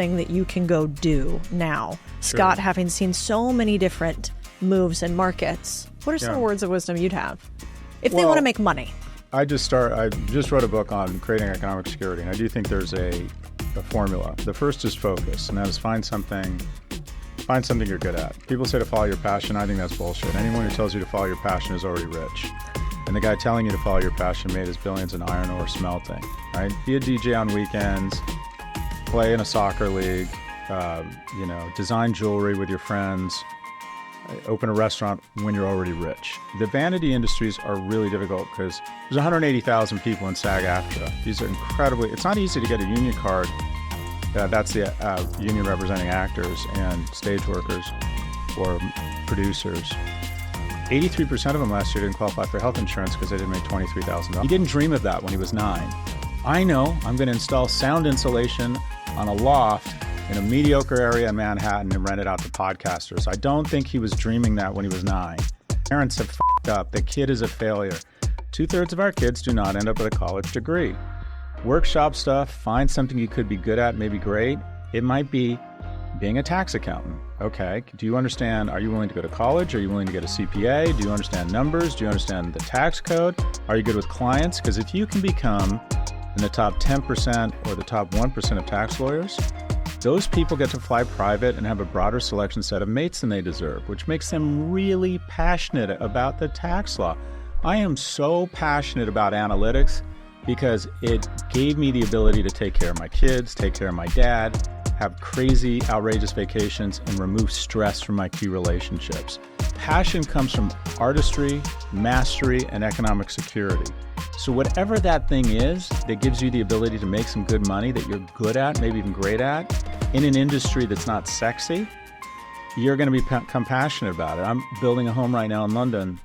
thing that you can go do now? Sure. Scott, having seen so many different moves in markets, what are some words of wisdom you'd have if they want to make money? I just wrote a book on creating economic security, and I do think there's a formula. The first is focus, and that is find something you're good at. People say to follow your passion. I think that's bullshit. Anyone who tells you to follow your passion is already rich. And the guy telling you to follow your passion made his billions in iron ore smelting, right? Be a DJ on weekends, play in a soccer league, design jewelry with your friends, open a restaurant when you're already rich. The vanity industries are really difficult because there's 180,000 people in SAG-AFTRA. These are it's not easy to get a union card. That's the union representing actors and stage workers or producers. 83% of them last year didn't qualify for health insurance because they didn't make $23,000. He didn't dream of that when he was 9. I know I'm going to install sound insulation on a loft in a mediocre area in Manhattan and rent it out to podcasters. I don't think he was dreaming that when he was 9. Parents have f***ed up. The kid is a failure. 2/3 of our kids do not end up with a college degree. Workshop stuff, find something you could be good at, maybe great. It might be being a tax accountant. Okay, do you understand, are you willing to go to college? Are you willing to get a CPA? Do you understand numbers? Do you understand the tax code? Are you good with clients? Because if you can become in the top 10% or the top 1% of tax lawyers, those people get to fly private and have a broader selection set of mates than they deserve, which makes them really passionate about the tax law. I am so passionate about analytics because it gave me the ability to take care of my kids, take care of my dad, have crazy, outrageous vacations, and remove stress from my key relationships. Passion comes from artistry, mastery, and economic security. So whatever that thing is that gives you the ability to make some good money that you're good at, maybe even great at, in an industry that's not sexy, you're going to become passionate about it. I'm building a home right now in London,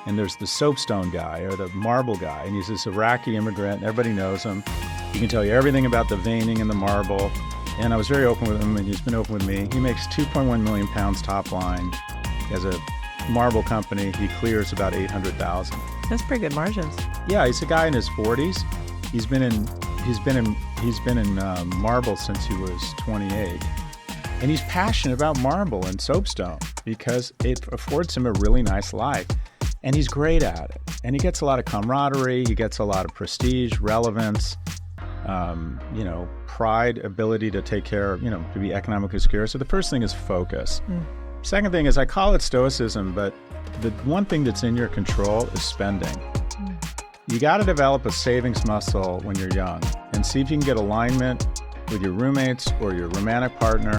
and there's the soapstone guy or the marble guy, and he's this Iraqi immigrant, and everybody knows him. He can tell you everything about the veining and the marble. And I was very open with him, and he's been open with me. He makes 2.1 million pounds top line. He has a marble company. He clears about 800,000. That's pretty good margins. Yeah, he's a guy in his 40s. He's been in marble since he was 28, and he's passionate about marble and soapstone because it affords him a really nice life, and he's great at it. And he gets a lot of camaraderie. He gets a lot of prestige, relevance. Pride, ability to take care of, to be economically secure. So the first thing is focus. Second thing is, I call it stoicism, but the one thing that's in your control is spending. You got to develop a savings muscle when you're young and see if you can get alignment with your roommates or your romantic partner